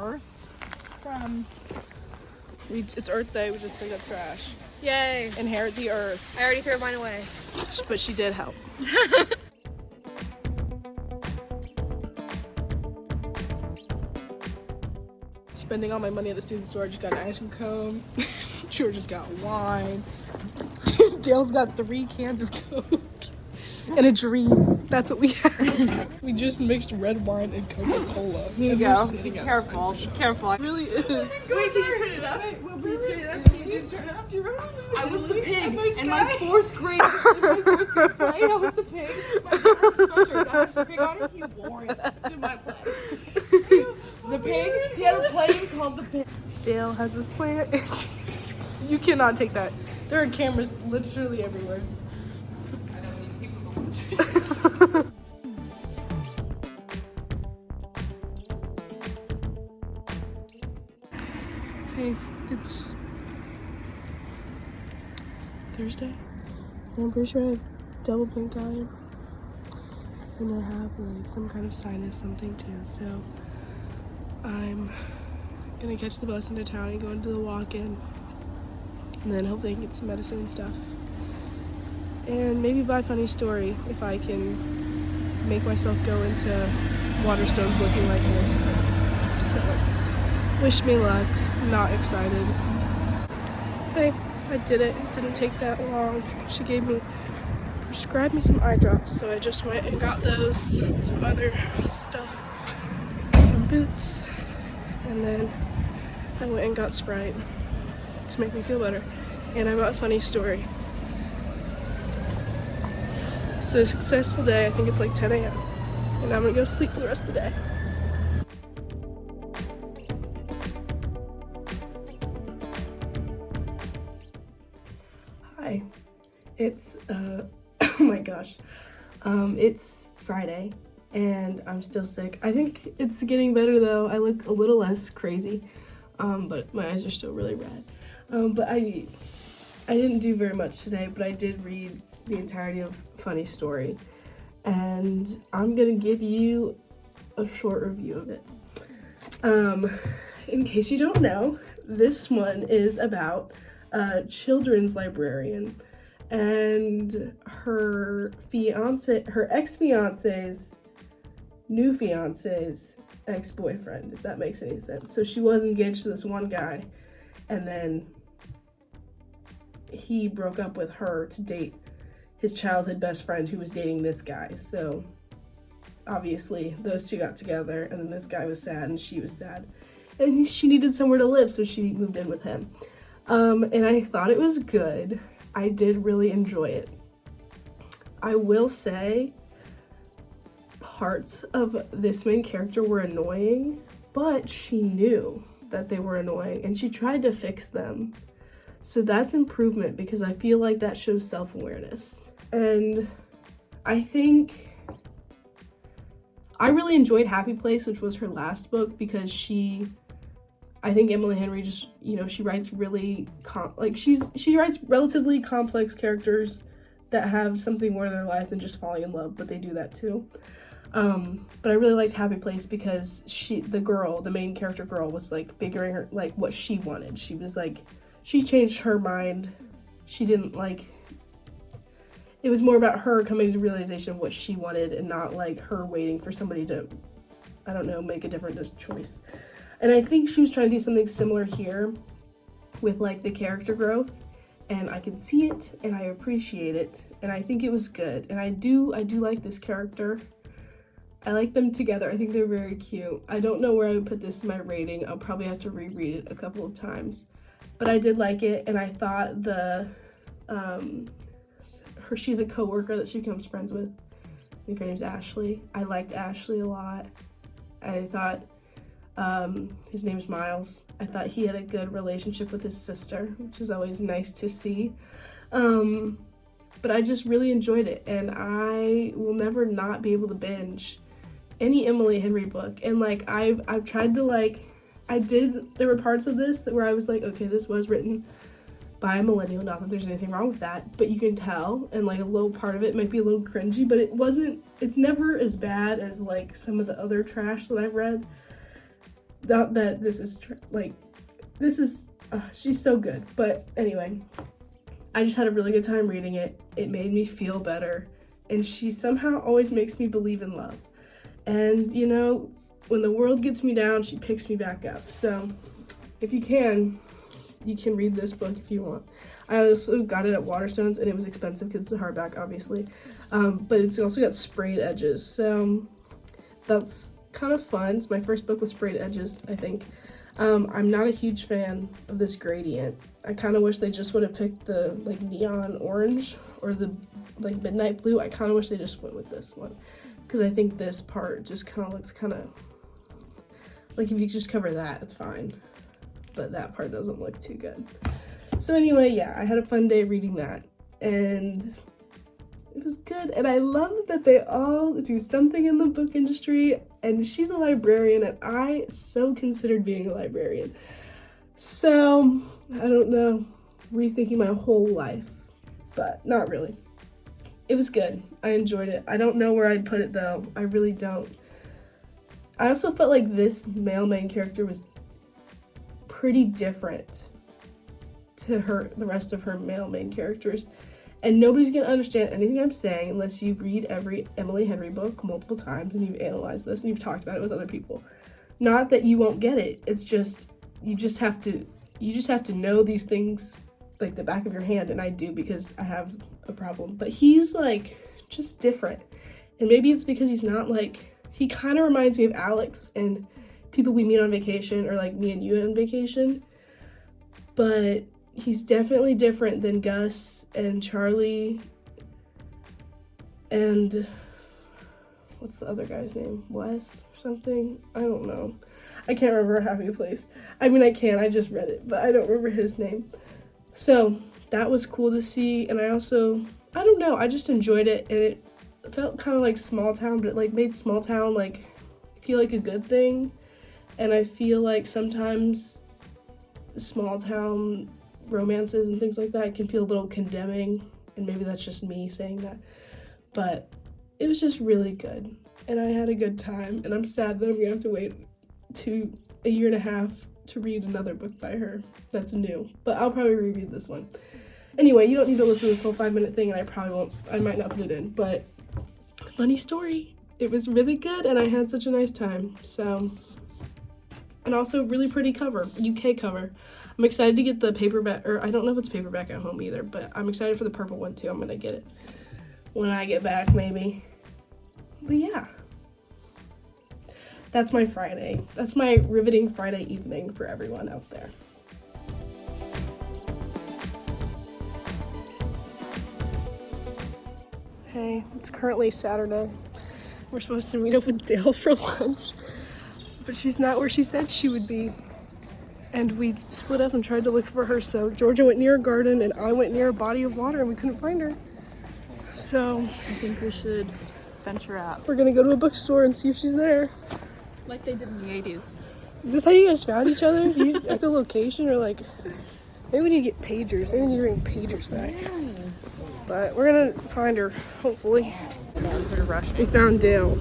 Earth from... It's Earth Day, we just picked up trash. Yay. Inherit the Earth. I already threw mine away. But she did help. Spending all my money at the student store. I just got an ice cream cone. George just got wine. Dale's got 3 cans of Coke. And a dream. That's what we have. We just mixed red wine and Coca-Cola. Here you go. Careful. Careful. It really is. Wait, can you turn it up? Can you turn it up? Do you remember? I was the pig in my 4th grade. Play. I was the pig. My dad sweatshirt that has the pig on it. He wore it to my play. The pig. He had a plane called the pig. Dale has this plant. You cannot take that. There are cameras literally everywhere. Hey, it's Thursday, and I'm pretty sure I have double pink eye, and I have like some kind of sinus something too, so I'm gonna catch the bus into town and go into the walk-in, and then hopefully I can get some medicine and stuff, and maybe buy a funny story if I can make myself go into Waterstones looking like this. So wish me luck. Not excited. Hey, I did it. It didn't take that long. She prescribed me some eye drops, so I just went and got those and some other stuff from Boots, and then I went and got Sprite to make me feel better, and I bought a funny story. So a successful day. I think it's like 10 a.m. and I'm gonna go sleep for the rest of the day. Hi, it's oh my gosh, it's Friday and I'm still sick. I think it's getting better though. I look a little less crazy, but my eyes are still really red. But I didn't do very much today, but I did read the entirety of Funny Story, and I'm gonna give you a short review of it. In case you don't know, this one is about a children's librarian and her ex-fiance's new fiance's ex-boyfriend, if that makes any sense. So she was engaged to this one guy, and then he broke up with her to date his childhood best friend who was dating this guy. So obviously those two got together, and then this guy was sad and she was sad, and she needed somewhere to live, so she moved in with him. And I thought it was good. I did really enjoy it. I will say parts of this main character were annoying, but she knew that they were annoying and she tried to fix them. So that's improvement, because I feel like that shows self-awareness. And I think I really enjoyed Happy Place, which was her last book, because I think Emily Henry just, she writes really, she writes relatively complex characters that have something more in their life than just falling in love, but they do that too. But I really liked Happy Place because the main character girl was like figuring her, like what she wanted. She was like, she changed her mind. She didn't it was more about her coming to realization of what she wanted and not like her waiting for somebody to, I don't know, make a different choice. And I think she was trying to do something similar here with like the character growth, and I can see it and I appreciate it, and I think it was good. And I do like this character. I like them together. I think they're very cute. I don't know where I would put this in my rating. I'll probably have to reread it a couple of times. But I did like it, and I thought she's a coworker that she becomes friends with. I think her name's Ashley. I liked Ashley a lot. I thought his name's Miles. I thought he had a good relationship with his sister, which is always nice to see. But I just really enjoyed it, and I will never not be able to binge any Emily Henry book. And like I've tried to there were parts of this where I was like, okay, this was written by a millennial, not that there's anything wrong with that, but you can tell, and like a little part of it might be a little cringy, but it's never as bad as like some of the other trash that I've read. Not that this is she's so good. But anyway, I just had a really good time reading it. It made me feel better, and she somehow always makes me believe in love. And you know, when the world gets me down, she picks me back up. So if you can read this book if you want. I also got it at Waterstones, and it was expensive because it's a hardback, obviously. But it's also got sprayed edges, so that's kind of fun. It's my first book with sprayed edges, I think. I'm not a huge fan of this gradient. I kind of wish they just would have picked the like neon orange or the like midnight blue. I kind of wish they just went with this one, because I think this part just kind of looks kind of like, if you just cover that, it's fine, but that part doesn't look too good. So anyway, yeah, I had a fun day reading that, and it was good. And I love that they all do something in the book industry, and she's a librarian, and I so considered being a librarian. So, I don't know, rethinking my whole life, but not really. It was good. I enjoyed it. I don't know where I'd put it, though. I really don't. I also felt like this male main character was pretty different to the rest of her male main characters. And nobody's gonna understand anything I'm saying unless you read every Emily Henry book multiple times and you've analyzed this and you've talked about it with other people. Not that you won't get it. It's just you just have to know these things like the back of your hand, and I do because I have a problem. But he's like just different. And maybe it's because he's not like, he kind of reminds me of Alex and people we meet on vacation, or like me and you on vacation. But he's definitely different than Gus and Charlie and what's the other guy's name? Wes or something? I don't know. I can't remember Happy Place. I mean, I can, I just read it, but I don't remember his name. So that was cool to see. And I don't know, I just enjoyed it, and it felt kind of like small town, but it like made small town like feel like a good thing. And I feel like sometimes small town romances and things like that can feel a little condemning, and maybe that's just me saying that, but it was just really good, and I had a good time. And I'm sad that I'm gonna have to wait to a year and a half to read another book by her that's new, but I'll probably reread this one. Anyway, you don't need to listen to this whole 5-minute thing, and I might not put it in, but funny story, it was really good and I had such a nice time. So, and also really pretty cover, UK cover. I'm excited to get the paperback, or I don't know if it's paperback at home either, but I'm excited for the purple one too. I'm gonna get it when I get back, maybe. But yeah, that's my Friday. That's my riveting Friday evening for everyone out there. Hey, it's currently Saturday. We're supposed to meet up with Dale for lunch, but she's not where she said she would be. And we split up and tried to look for her. So Georgia went near a garden and I went near a body of water, and we couldn't find her. So I think we should venture out. We're gonna go to a bookstore and see if she's there. Like they did in the 80s. Is this how you guys found each other? You just echolocation, or like, maybe we need to get pagers. Maybe we need to bring pagers back. But we're gonna find her, hopefully. Sort of rushing. We found Dale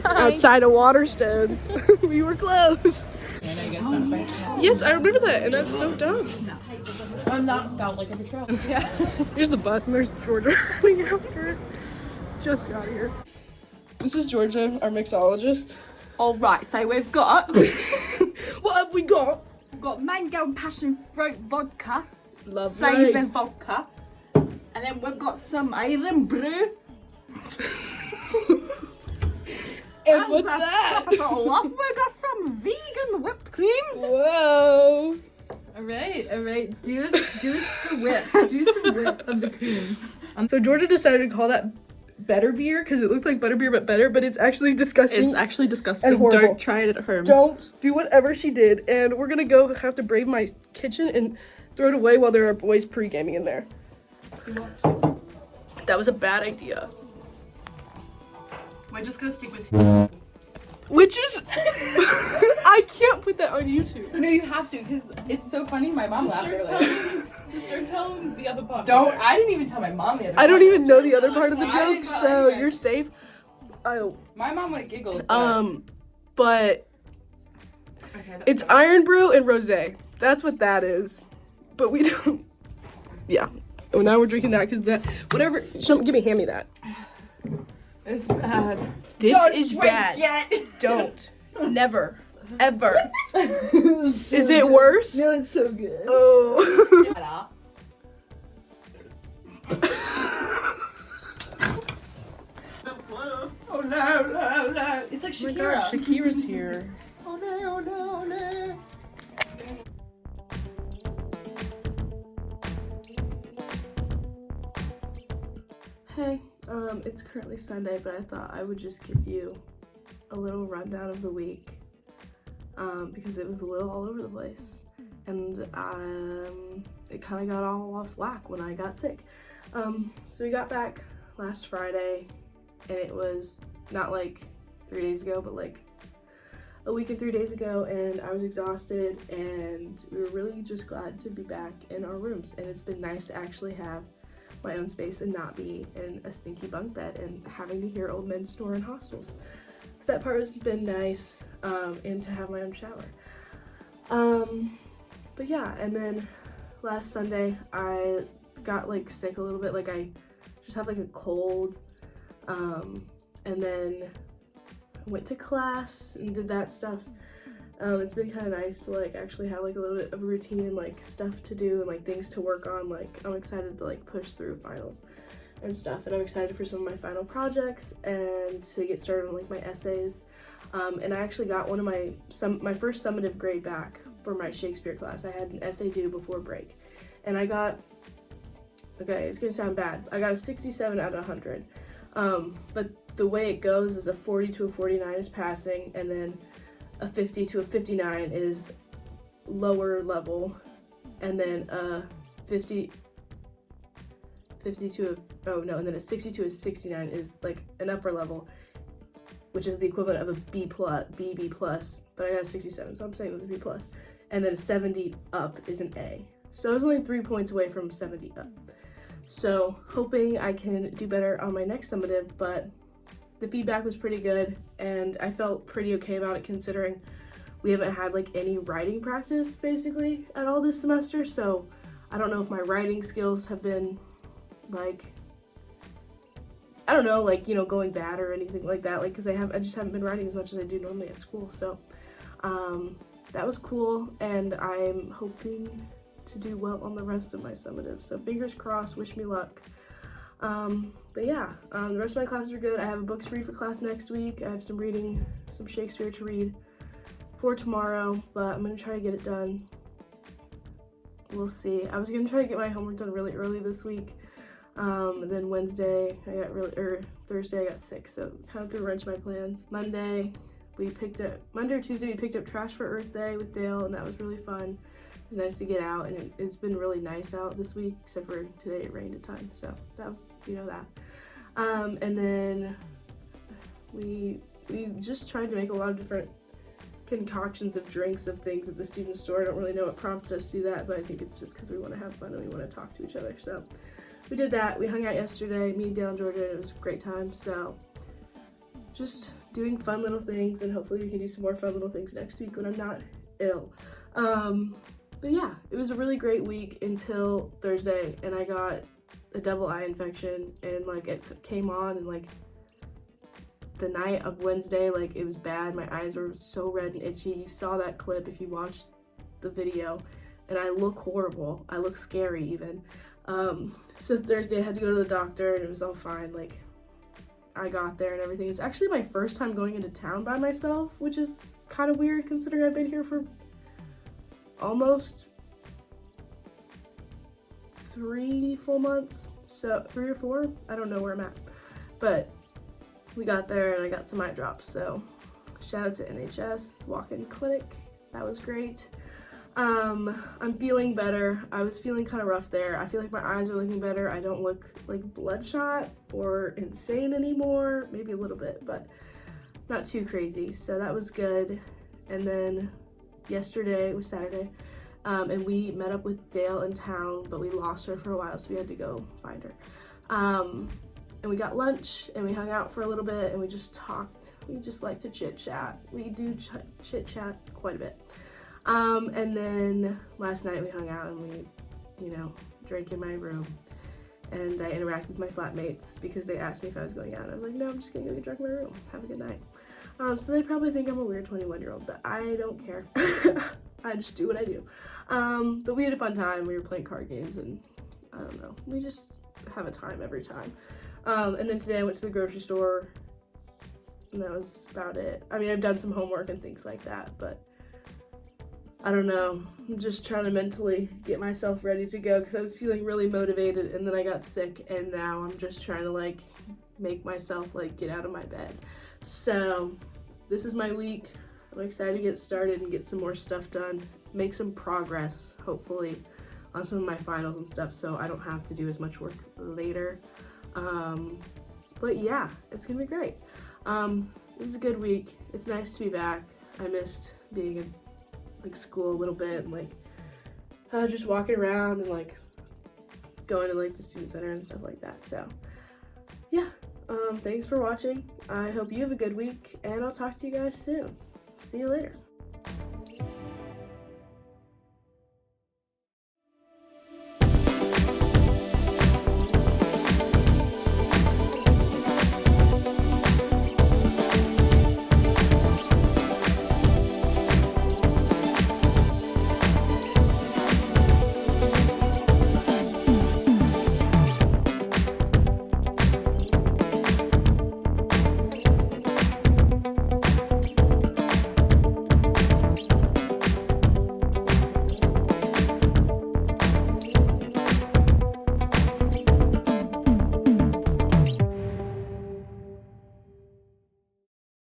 outside of Waterstones. We were close. I know you guys found it. Yes, I remember that, and that's so dumb. And that felt like a betrayal. Yeah. Here's the bus, and there's Georgia running after. Just got here. This is Georgia, our mixologist. All right, so we've got What have we got? we've got mango and passion fruit vodka, Lovely. flavor vodka, and then we've got some Iron brew. And what's that? Top it all off, we've got some vegan whipped cream. Whoa. All right. Do us the whip. Do some whip of the cream. So Georgia decided to call that better beer because it looked like butterbeer but better, but it's actually disgusting. It's actually disgusting. And horrible. Don't try it at home. Don't do whatever she did, and we're gonna go have to brave my kitchen and throw it away while there are boys pre-gaming in there. That was a bad idea. We're just gonna stick with. Which is, I can't put that on YouTube. No, you have to, because it's so funny. My mom laughed earlier. Just don't tell them the other part. I didn't even tell my mom the other part. I don't even know the other part of the I joke, didn't tell so either. you're safe. My mom would have giggled. But It's iron brew and rosé. That's what that is. But we don't. Yeah. Oh, now we're drinking that because that whatever. Hand me that. It's bad. This Don't is drink bad. yet. Don't. Never. Ever. Is it worse? No, it's so good. Oh. Shut up. Oh no. It's like Shakira. Shakira's here. Oh no. Hey, it's currently Sunday, but I thought I would just give you a little rundown of the week, because it was a little all over the place, and it kind of got all off whack when I got sick. So we got back last Friday, and it was not like 3 days ago, but like a week and 3 days ago, and I was exhausted, and we were really just glad to be back in our rooms, and it's been nice to actually have my own space and not be in a stinky bunk bed and having to hear old men snore in hostels. So that part has been nice, and to have my own shower. But yeah, and then last Sunday I got like sick a little bit, like I just have like a cold, and then I went to class and did that stuff. It's been kind of nice to like actually have like a little bit of a routine and like stuff to do and like things to work on. Like I'm excited to like push through finals and stuff, and I'm excited for some of my final projects and to get started on like my essays. And I actually got one of my first summative grade back for my Shakespeare class. I had an essay due before break, and I got, okay, it's gonna sound bad, I got a 67 out of 100. But the way it goes is a 40 to a 49 is passing, and then a 50 to a 59 is lower level, and then a 50 to a, oh no, and then a 60 to a 69 is like an upper level, which is the equivalent of a B plus, but I got a 67, so I'm saying it was a B plus. And then 70 up is an A. So I was only 3 points away from 70 up. So hoping I can do better on my next summative, but the feedback was pretty good, and I felt pretty okay about it considering we haven't had like any writing practice basically at all this semester. So I don't know if my writing skills have been like, I don't know, like, you know, going bad or anything like that, like, because I just haven't been writing as much as I do normally at school. So that was cool, and I'm hoping to do well on the rest of my summatives. So fingers crossed, wish me luck. But yeah, the rest of my classes are good. I have a book to read for class next week. I have some Shakespeare to read for tomorrow, but I'm gonna try to get it done. We'll see. I was gonna try to get my homework done really early this week. And then Thursday I got sick, so it kind of threw a wrench in my plans. Monday or Tuesday we picked up trash for Earth Day with Dale, and that was really fun. It was nice to get out, and it's been really nice out this week, except for today it rained a ton, so that was, you know, that. And then we just tried to make a lot of different concoctions of drinks of things at the student store. I don't really know what prompted us to do that, but I think it's just because we want to have fun and we want to talk to each other. So we did that. We hung out yesterday, me, Dale, and Georgia, and it was a great time. So just doing fun little things, and hopefully we can do some more fun little things next week when I'm not ill. But yeah, it was a really great week until Thursday, and I got a double eye infection, and like it came on, and like the night of Wednesday, like it was bad. My eyes were so red and itchy. You saw that clip if you watched the video, and I look horrible. I look scary even. So Thursday I had to go to the doctor, and it was all fine. Like I got there and everything. It's actually my first time going into town by myself, which is kind of weird considering I've been here for almost 3 full months, so 3 or 4, I don't know where I'm at, but we got there and I got some eye drops, so shout out to NHS walk-in clinic, that was great. I'm feeling better. I was feeling kind of rough there. I feel like my eyes are looking better. I don't look like bloodshot or insane anymore, maybe a little bit, but not too crazy, so that was good. And then yesterday was Saturday, and we met up with Dale in town, but we lost her for a while, so we had to go find her. and we got lunch and we hung out for a little bit and we just talked. We just like to chit chat. We do chit chat quite a bit. And then last night we hung out and we, drank in my room. And I interacted with my flatmates because they asked me if I was going out. I was like, no, I'm just gonna go get drunk in my room. Have a good night. So they probably think I'm a weird 21-year-old, but I don't care. I just do what I do. But we had a fun time. We were playing card games and I don't know. We just have a time every time. And then today I went to the grocery store and that was about it. I mean, I've done some homework and things like that, but I don't know. I'm just trying to mentally get myself ready to go because I was feeling really motivated and then I got sick and now I'm just trying to make myself get out of my bed. So this is my week. I'm excited to get started and get some more stuff done, make some progress, hopefully, on some of my finals and stuff so I don't have to do as much work later. But yeah, it's gonna be great. It was a good week. It's nice to be back. I missed being in school a little bit and just walking around and going to the student center and stuff like that. So yeah, thanks for watching. I hope you have a good week and I'll talk to you guys soon. See you later.